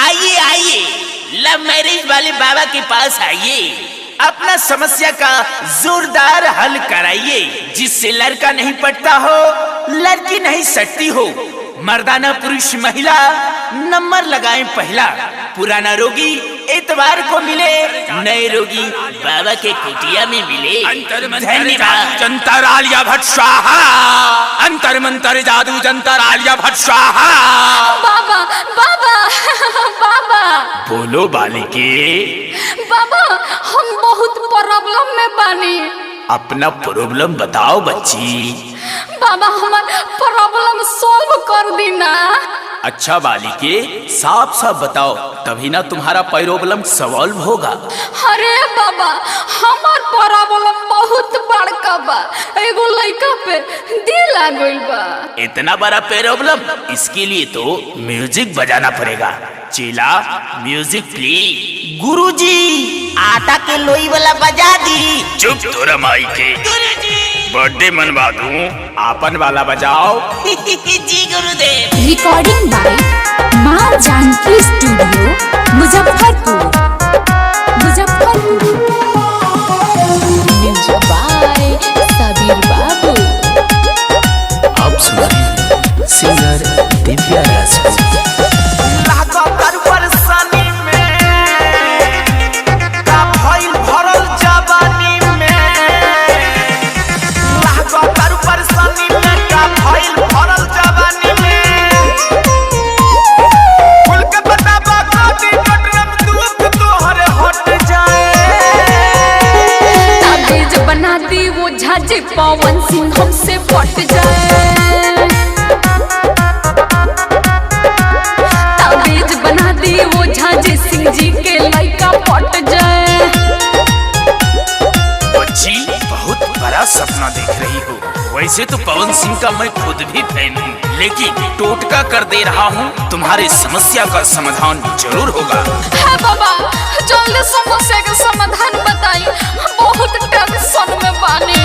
आइए आइए, love marriage वाले बाबा के पास आइए, अपना समस्या का जोरदार हल कराइए। जिससे लड़का नहीं पटता हो, लड़की नहीं सटती हो, मर्दाना पुरुष महिला नंबर लगाएं पहला। पुराना रोगी इतवार को मिले, नए रोगी बाबा के कुटिया में मिले। धन्यवाद। जंतर आलिया भट्ट स्वाहा, अंतर मंतर जादू जंतर आलिया भट्ट स्वाहा। बाबा बाबा बाबा बोलो बालिके। बाबा, हम बहुत प्रॉब्लम में बानी। अपना प्रॉब्लम बताओ बच्ची। बाबा, हमार प्रॉब्लम सॉल्व कर दी ना। अच्छा बालिके, साफ साफ बताओ, तभी ना तुम्हारा प्रॉब्लम सॉल्व होगा। अरे बाबा, हमार प्रॉब्लम बहुत बड़का बा। एगो लड़का पे दिल आ गइल बा। इतना बड़ा प्रॉब्लम, इसके लिए तो म्यूजिक बजाना पड़ेगा। चेला म्यूजिक प्लीज। गुरुजी, आटा के लोई वाला बजा दी। चुप तोरा माई के, बर्थडे मनवा दूं। आपन वाला बजाओ। जी गुरुदेव। Recording by Maa Janaki studio, Muzaffarpur. Music by Sabir Babu. आप सुन रहे हैं सिंगर दिव्या राज। झाजी पवन सिंह हमसे पट जाए। ताबीज बना दी वो झाजी सिंह जी के लड़का पट जाए। बच्ची, बहुत बड़ा सपना देख रही हो। वैसे तो पवन सिंह का मैं खुद भी फैन हूँ, लेकिन टोटका कर दे रहा हूँ, तुम्हारे समस्या का समाधान जरूर होगा। है बाबा, जल्दी समस्या का समाधान बताई, बहुत टेंशन में बानी।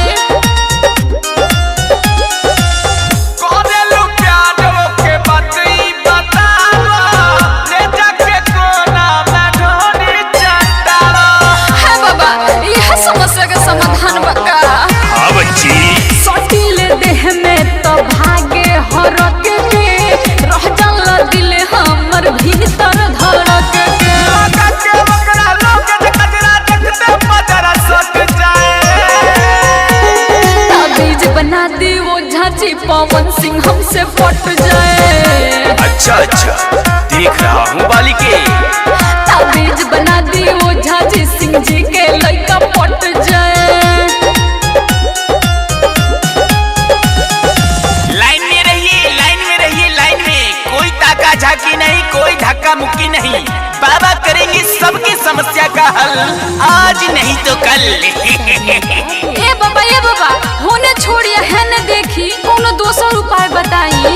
है बाबा, यह समस्या का समाधान बता। हाँ बच्ची। सटीले देह में तो भागे हरक के, रह जाला दिल हमर भीतर धड़क के। ताबीज बना दी वो झाजी पवन सिंह हमसे पट जाए। अच्छा अच्छा, देख रहा हूँ बालिके। ताबीज बना दी वो झाजी सिंह जी के लड़का पट जाए। लाइन में रहिए, लाइन में रहिए, लाइन में। कोई ताका झाकी नहीं, कोई धक्का मुक्की नहीं। बाबा करेंगे सबकी समस्या का हल, आज नहीं तो कल। ए बाबा, होने छोड़िए, है न देखी कोनो दोसर उपाय बताई।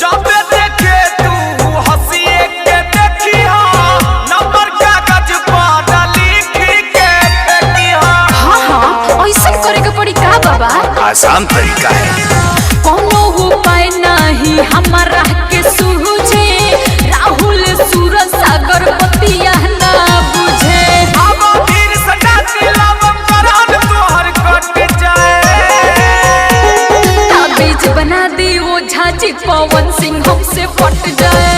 जब देखे तू हंसिए के देखी हो, नंबर कागज पर लिख के फेंकी हो। हाँ, ऐसा करे के पड़ी का बाबा? आसान तरीका है। कोनो उपाय नहीं हमारा के सूझे, राहुल सूरज सागर बतिया ना बुझे। अब फिर सटा दिलावम करन तोहर कट जाए। ताबीज बना दी वो झाजी पवन सिंह हमसे पट जाए।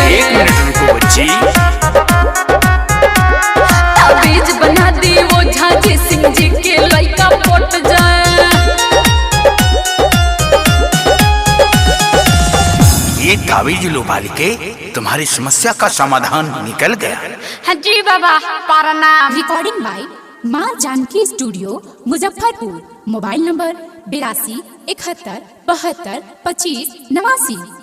एक मिनट रुको बच्ची। ताबीज बना दी वो झाजी सिंह जी के लड़का पट जाए। ये ताबीज लो बालिके, तुम्हारी समस्या का समाधान निकल गया। हाँ जी बाबा, प्रणाम। Recording by Maa Janaki studio, Muzaffarpur. Mobile number 82 71 72 25 89।